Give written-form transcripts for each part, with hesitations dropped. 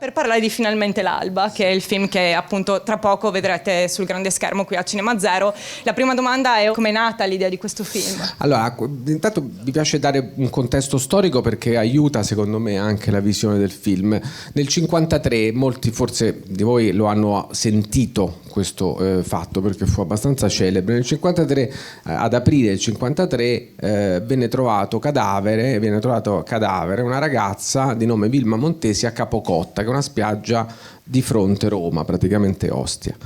per parlare di Finalmente l'alba, che è il film che appunto tra poco vedrete sul grande schermo qui a Cinema Zero. La prima domanda è: come è nata l'idea di questo film? Allora, intanto mi piace dare un contesto storico perché aiuta secondo me anche la visione del film. Nel 53, molti forse di voi lo hanno sentito questo fatto perché fu abbastanza celebre. Nel 53, ad aprile del 53, viene trovato cadavere una ragazza di nome Vilma Montesi a Capocotta, che è una spiaggia di fronte Roma, praticamente Ostia.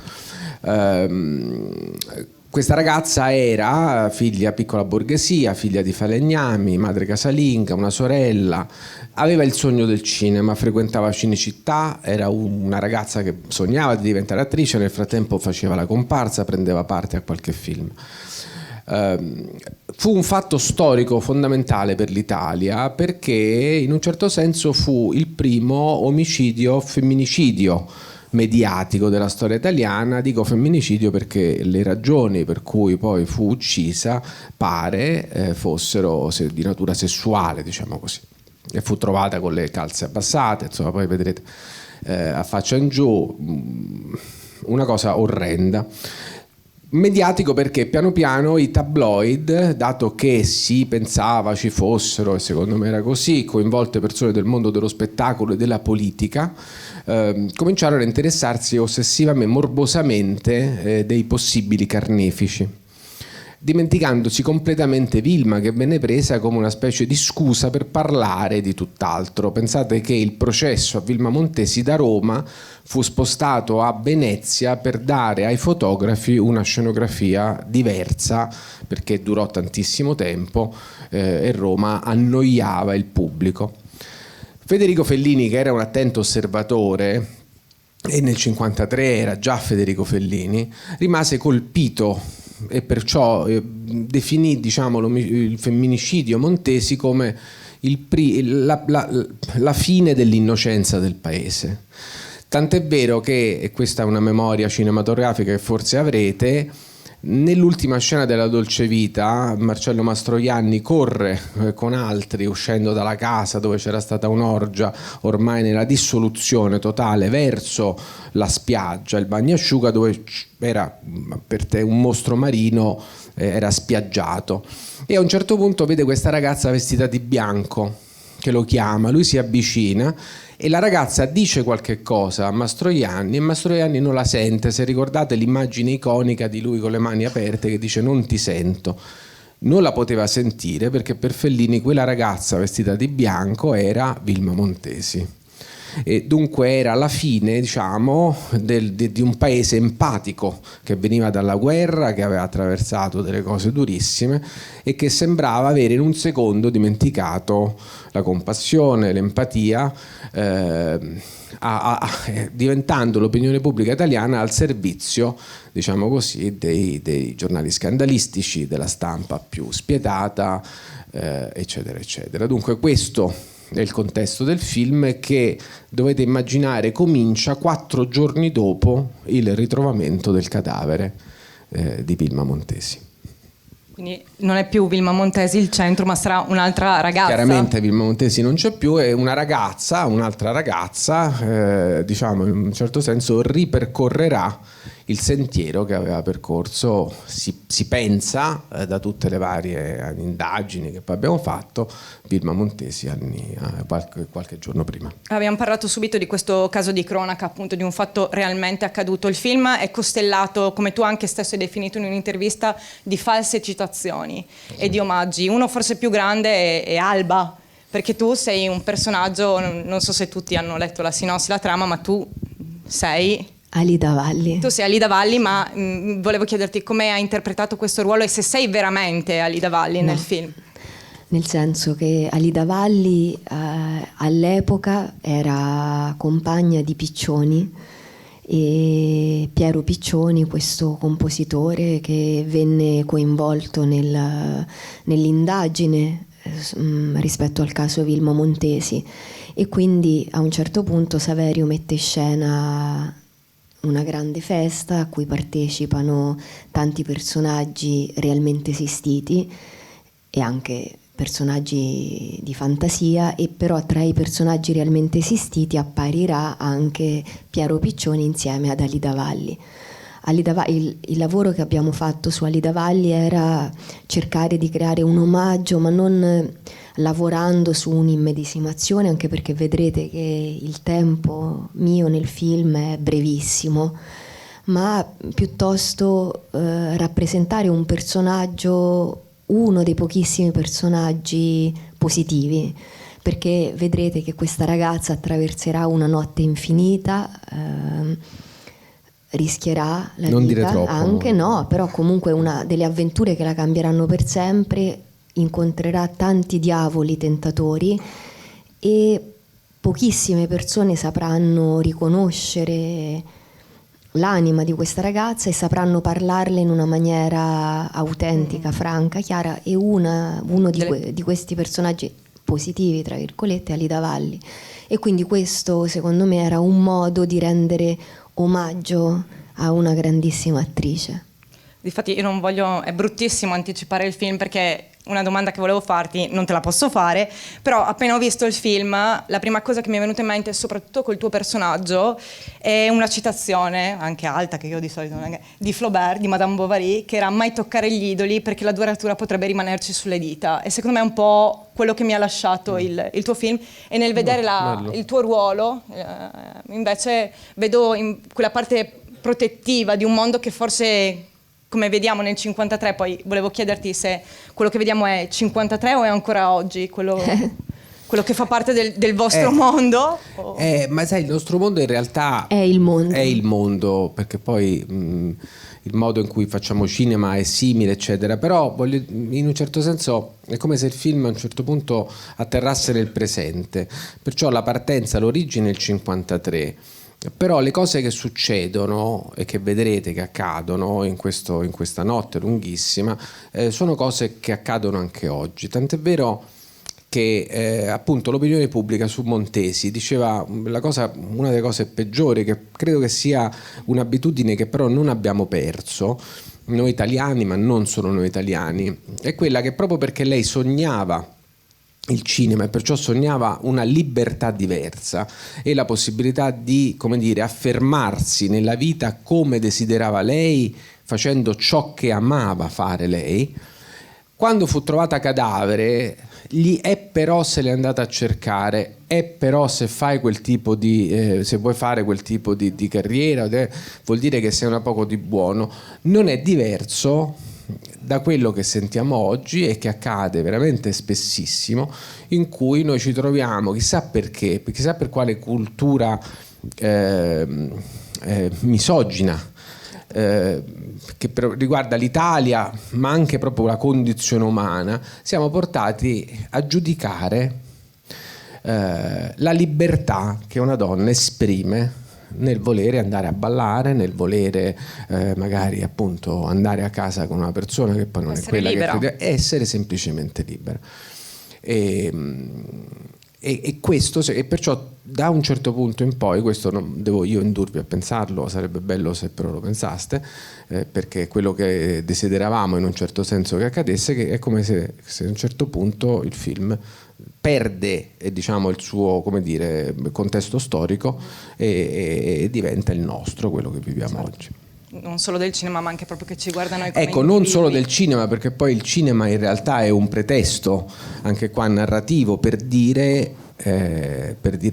Questa ragazza era figlia piccola borghesia, figlia di falegnami, madre casalinga, una sorella, aveva il sogno del cinema, frequentava Cinecittà, era una ragazza che sognava di diventare attrice, nel frattempo faceva la comparsa, prendeva parte a qualche film. Fu un fatto storico fondamentale per l'Italia perché in un certo senso fu il primo omicidio femminicidio mediatico della storia italiana. Dico femminicidio perché le ragioni per cui poi fu uccisa pare fossero di natura sessuale, diciamo così, e fu trovata con le calze abbassate, insomma poi vedrete a faccia in giù, una cosa orrenda. Mediatico perché piano piano i tabloid, dato che si pensava ci fossero, e secondo me era così, coinvolte persone del mondo dello spettacolo e della politica, cominciarono a interessarsi ossessivamente, morbosamente dei possibili carnefici, dimenticandosi completamente Vilma, che venne presa come una specie di scusa per parlare di tutt'altro. Pensate che il processo a Vilma Montesi da Roma fu spostato a Venezia per dare ai fotografi una scenografia diversa, perché durò tantissimo tempo e Roma annoiava il pubblico. Federico Fellini, che era un attento osservatore, e nel 1953 era già Federico Fellini, rimase colpito e perciò definì, diciamo, il femminicidio Montesi come la fine dell'innocenza del paese. Tant'è vero che, e questa è una memoria cinematografica che forse avrete, nell'ultima scena della Dolce Vita Marcello Mastroianni corre con altri uscendo dalla casa dove c'era stata un'orgia ormai nella dissoluzione totale verso la spiaggia, il bagnasciuga, dove era per te un mostro marino, era spiaggiato, e a un certo punto vede questa ragazza vestita di bianco che lo chiama, lui si avvicina e la ragazza dice qualche cosa a Mastroianni e Mastroianni non la sente. Se ricordate l'immagine iconica di lui con le mani aperte che dice non ti sento, non la poteva sentire perché per Fellini quella ragazza vestita di bianco era Vilma Montesi. E dunque era la fine, diciamo, di un paese empatico che veniva dalla guerra, che aveva attraversato delle cose durissime e che sembrava avere in un secondo dimenticato la compassione, l'empatia, diventando l'opinione pubblica italiana al servizio, diciamo così, dei giornali scandalistici, della stampa più spietata, eccetera eccetera. Dunque questo è il contesto del film, che dovete immaginare comincia 4 giorni dopo il ritrovamento del cadavere di Vilma Montesi. Quindi non è più Vilma Montesi il centro, ma sarà un'altra ragazza. Chiaramente Vilma Montesi non c'è più, è un'altra ragazza, diciamo in un certo senso ripercorrerà il sentiero che aveva percorso, si pensa, da tutte le varie indagini che poi abbiamo fatto, Vilma Montesi qualche giorno prima. Abbiamo parlato subito di questo caso di cronaca, appunto di un fatto realmente accaduto. Il film è costellato, come tu anche stesso hai definito in un'intervista, di false citazioni e di omaggi. Uno forse più grande è Alba, perché tu sei un personaggio, non so se tutti hanno letto la sinossi, la trama, ma tu sei Alida Valli. Tu sei Alida Valli, ma volevo chiederti come hai interpretato questo ruolo e se sei veramente Alida Valli nel film. Nel senso che Alida Valli all'epoca era compagna di Piccioni, e Piero Piccioni, questo compositore che venne coinvolto nell'indagine rispetto al caso Vilma Montesi, e quindi a un certo punto Saverio mette in scena una grande festa a cui partecipano tanti personaggi realmente esistiti e anche personaggi di fantasia, e però tra i personaggi realmente esistiti apparirà anche Piero Piccioni insieme ad Alida Valli. Il lavoro che abbiamo fatto su Alida Valli era cercare di creare un omaggio, ma non lavorando su un'immedesimazione, anche perché vedrete che il tempo mio nel film è brevissimo, ma piuttosto rappresentare un personaggio, uno dei pochissimi personaggi positivi, perché vedrete che questa ragazza attraverserà una notte infinita, rischierà la non vita, dire troppo, anche no, però comunque una delle avventure che la cambieranno per sempre, incontrerà tanti diavoli tentatori e pochissime persone sapranno riconoscere l'anima di questa ragazza e sapranno parlarle in una maniera autentica, franca, chiara, e uno di questi personaggi positivi, tra virgolette, è Alida Valli. E quindi questo secondo me era un modo di rendere omaggio a una grandissima attrice. Difatti io non voglio, è bruttissimo anticipare il film, perché una domanda che volevo farti non te la posso fare, però appena ho visto il film la prima cosa che mi è venuta in mente, soprattutto col tuo personaggio, è una citazione, anche alta, che io di solito non è, di Flaubert, di Madame Bovary, che era: mai toccare gli idoli perché la duratura potrebbe rimanerci sulle dita. E secondo me è un po' quello che mi ha lasciato il tuo film, e nel vedere il tuo ruolo invece vedo in quella parte protettiva di un mondo che forse, come vediamo nel 53, poi volevo chiederti se quello che vediamo è 53 o è ancora oggi, quello che fa parte del vostro mondo? Ma sai, il nostro mondo in realtà è il mondo. È il mondo, perché poi il modo in cui facciamo cinema è simile, eccetera, però in un certo senso è come se il film a un certo punto atterrasse nel presente, perciò la partenza, l'origine è il 53. Però le cose che succedono e che vedrete che accadono in questa notte lunghissima sono cose che accadono anche oggi. Tant'è vero che appunto l'opinione pubblica su Montesi diceva una delle cose peggiori, che credo che sia un'abitudine che però non abbiamo perso noi italiani, ma non solo noi italiani, è quella che proprio perché lei sognava il cinema e perciò sognava una libertà diversa e la possibilità di, come dire, affermarsi nella vita come desiderava lei, facendo ciò che amava fare lei, quando fu trovata cadavere però se l'è andata a cercare, però se fai quel tipo di se vuoi fare quel tipo di carriera vuol dire che sei una poco di buono. Non è diverso da quello che sentiamo oggi e che accade veramente spessissimo, in cui noi ci troviamo, chissà perché, chissà per quale cultura misogina che riguarda l'Italia, ma anche proprio la condizione umana, siamo portati a giudicare la libertà che una donna esprime nel volere andare a ballare, nel volere magari appunto andare a casa con una persona che poi non è quella libera, che essere semplicemente libera. E questo, e perciò da un certo punto in poi, questo non devo io indurvi a pensarlo, sarebbe bello se però lo pensaste, perché quello che desideravamo in un certo senso che accadesse, che è come se a un certo punto il film perde diciamo il suo, come dire, contesto storico e diventa il nostro, quello che viviamo oggi. Non solo del cinema, ma anche proprio che ci guarda noi come ecco, non solo del cinema, perché poi il cinema in realtà è un pretesto anche qua narrativo per dire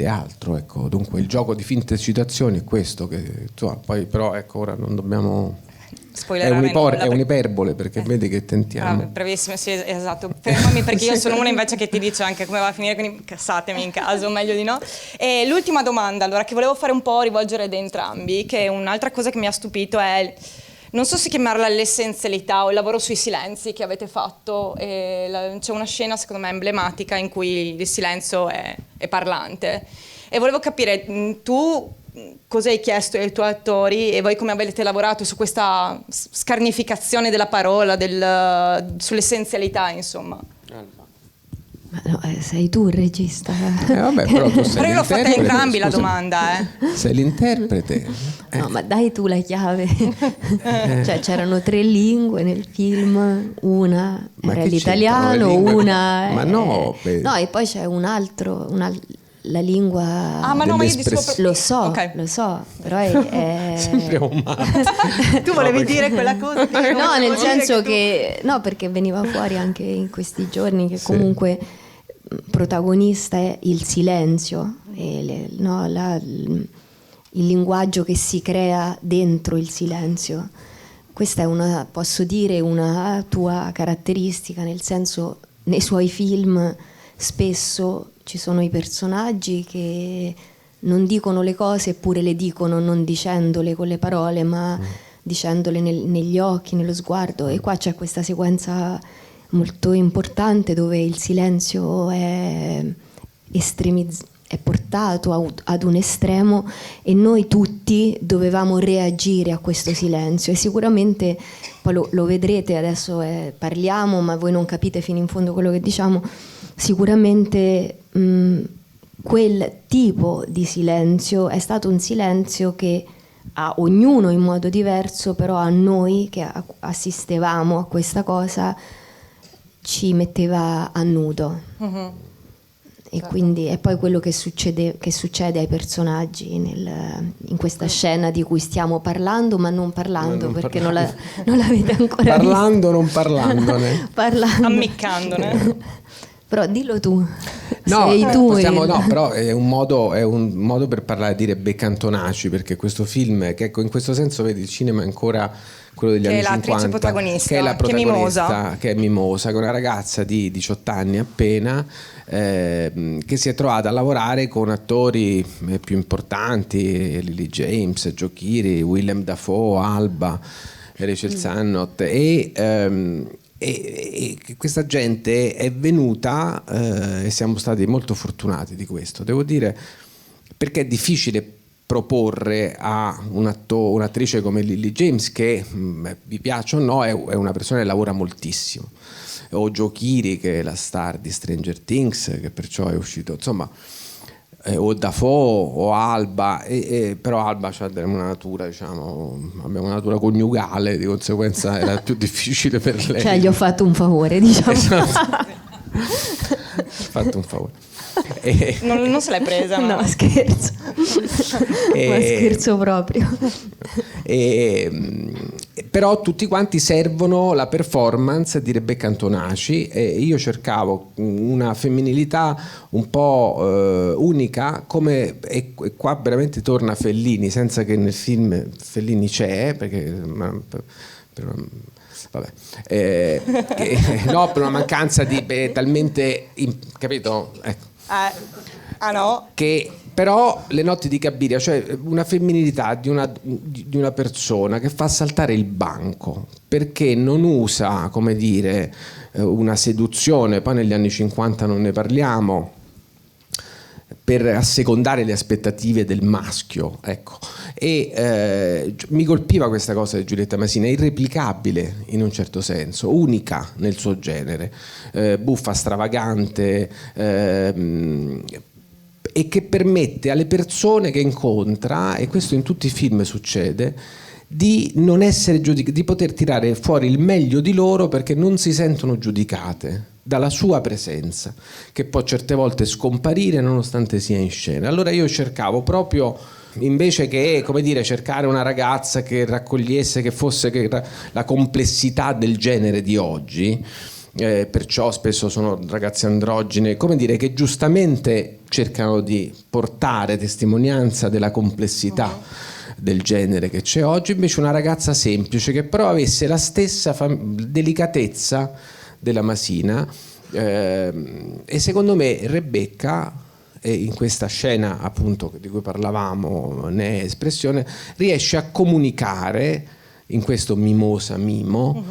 altro, ecco. Dunque il gioco di finte citazioni è questo, che poi però ecco, ora non dobbiamo è un'iperbole, perché vedi che tentiamo. Brevissimo, sì, esatto. Fermami, perché io sono una invece che ti dice anche come va a finire, quindi cassatemi in caso, meglio di no. E l'ultima domanda, allora, che volevo fare un po' rivolgere ad entrambi, che un'altra cosa che mi ha stupito è, non so se chiamarla l'essenzialità o il lavoro sui silenzi che avete fatto. C'è una scena secondo me emblematica in cui il silenzio è parlante, e volevo capire tu cosa hai chiesto ai tuoi attori e voi come avete lavorato su questa scarnificazione della parola, sull'essenzialità, insomma. No, sei tu il regista. Vabbè, però tu sei Però io l'ho fatta l'interprete, entrambi la scusa. domanda, Sei l'interprete. No, ma dai tu la chiave. Cioè c'erano 3 lingue nel film, una Ma era che l'italiano, c'entrano le lingue? una... Ma no, beh. No, e poi c'è un altro, la lingua... Ah, ma no, ma io dicevo Dell'espressione. proprio... Lo so, però è... Sempre umano. Tu volevi dire quella cosa che io No, volevo nel dire senso tu- che... No, perché veniva fuori anche in questi giorni che Sì. comunque protagonista è il silenzio, e il linguaggio che si crea dentro il silenzio. Questa è una, posso dire, una tua caratteristica, nel senso, nei suoi film spesso ci sono i personaggi che non dicono le cose eppure le dicono non dicendole con le parole, ma dicendole negli occhi, nello sguardo. E qua c'è questa sequenza molto importante dove il silenzio è portato ad un estremo e noi tutti dovevamo reagire a questo silenzio, e sicuramente poi lo vedrete adesso, parliamo ma voi non capite fino in fondo quello che diciamo. Sicuramente quel tipo di silenzio è stato un silenzio che a ognuno in modo diverso, però a noi che assistevamo a questa cosa ci metteva a nudo. E quindi è poi quello che succede ai personaggi in questa scena di cui stiamo parlando, ma non parlando, perché non l'avete ancora Parlando, non parlandone. parlando. Ammiccandone. Però dillo tu. No, Sei tu no, però è un modo per parlare di Rebecca Antonaci, perché questo film, che ecco, in questo senso vedi il cinema è ancora quello degli Che è anni l'attrice 50, protagonista, che è la che è Mimosa. protagonista, che è Mimosa, che è una ragazza di 18 anni appena, che si è trovata a lavorare con attori più importanti, Lily James, Joe Keery, Willem Dafoe, Alba, Rachel Sennott, e questa gente è venuta, e siamo stati molto fortunati di questo, devo dire, perché è difficile proporre a un'attrice come Lily James, che vi piace o no, è una persona che lavora moltissimo, o Joe Keery, che è la star di Stranger Things, che perciò è uscito, insomma, o Dafoe o Alba, però Alba ha una natura, diciamo, abbiamo una natura coniugale, di conseguenza era più difficile per lei. Cioè gli ho fatto un favore, diciamo. Esatto. Fatto un favore. Non se l'hai presa, no? No, scherzo. Ma scherzo proprio. Però tutti quanti servono la performance di Rebecca Antonaci, e io cercavo una femminilità un po' unica, come, e qua veramente torna Fellini, senza che nel film Fellini c'è, perché vabbè, no, per una mancanza di talmente capito, ecco. No? Che però le notti di Cabiria, cioè una femminilità di una persona che fa saltare il banco, perché non usa, come dire, una seduzione, poi negli anni 50 non ne parliamo, per assecondare le aspettative del maschio, ecco. E mi colpiva questa cosa di Giulietta Masini, è irreplicabile in un certo senso, unica nel suo genere, buffa, stravagante, e che permette alle persone che incontra, e questo in tutti i film succede, di non essere di poter tirare fuori il meglio di loro, perché non si sentono giudicate dalla sua presenza, che può certe volte scomparire nonostante sia in scena. Allora io cercavo proprio, invece che, come dire, cercare una ragazza che raccogliesse, che fosse la complessità del genere di oggi, perciò spesso sono ragazze androgine, come dire, che giustamente cercano di portare testimonianza della complessità del genere che c'è oggi, invece una ragazza semplice che però avesse la stessa delicatezza della Masina, e secondo me Rebecca, in questa scena appunto di cui parlavamo, ne è espressione, riesce a comunicare in questo mimosa mimo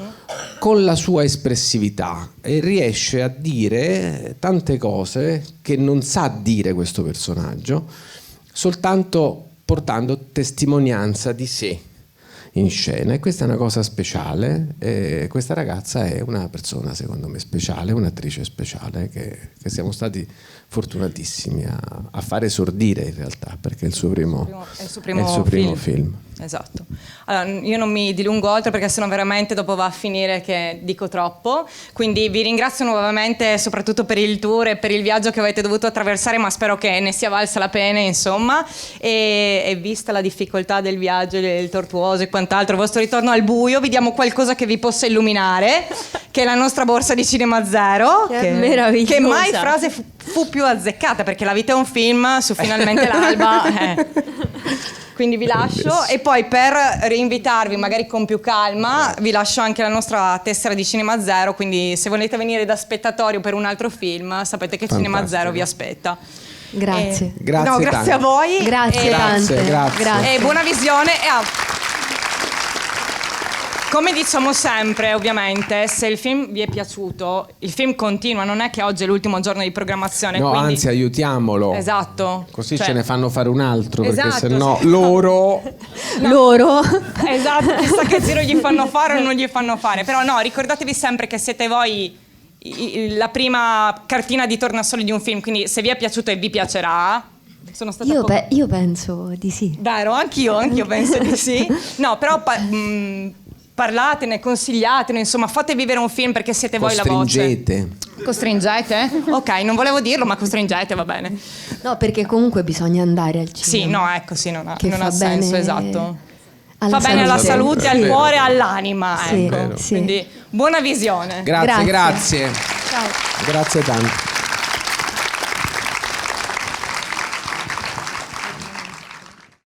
con la sua espressività, e riesce a dire tante cose che non sa dire questo personaggio, soltanto portando testimonianza di sé in scena, e questa è una cosa speciale. E questa ragazza è una persona secondo me speciale, un'attrice speciale che siamo stati fortunatissimi a fare esordire in realtà, perché è il suo primo film. Esatto. Allora, io non mi dilungo oltre perché sennò veramente dopo va a finire che dico troppo, quindi vi ringrazio nuovamente soprattutto per il tour e per il viaggio che avete dovuto attraversare, ma spero che ne sia valsa la pena, insomma, e vista la difficoltà del viaggio, il tortuoso e quant'altro, il vostro ritorno al buio, vi diamo qualcosa che vi possa illuminare, che è la nostra borsa di Cinema Zero, che è meravigliosa, che mai frase fu più azzeccata, perché La vita è un film, su Finalmente l'alba quindi vi lascio, e poi per reinvitarvi magari con più calma vi lascio anche la nostra tessera di Cinema Zero, quindi se volete venire da spettatorio per un altro film sapete che Fantastico. Cinema Zero vi aspetta. Grazie. Grazie a voi. Grazie tante. Grazie. E buona visione. Come diciamo sempre, ovviamente, se il film vi è piaciuto, il film continua, non è che oggi è l'ultimo giorno di programmazione. No, quindi... anzi, aiutiamolo. Esatto. Così ce ne fanno fare un altro, Esatto, perché sennò sì. loro... Esatto, chissà che giro gli fanno fare o non gli fanno fare. Però no, ricordatevi sempre che siete voi la prima cartina di tornasole di un film, quindi se vi è piaciuto e vi piacerà... Sono stata Io penso di sì. Vero, anch'io penso di sì. No, però parlatene, consigliatene, insomma, fate vivere un film perché siete voi la voce. Costringete? Ok, non volevo dirlo, ma costringete, va bene. No, perché comunque bisogna andare al cinema. Sì, no, ecco, sì, non ha bene senso, esatto. alla Fa bene alla salute. salute, al cuore e all'anima, Sì, ecco. sì. Quindi buona visione. Grazie. Ciao. Grazie tanto.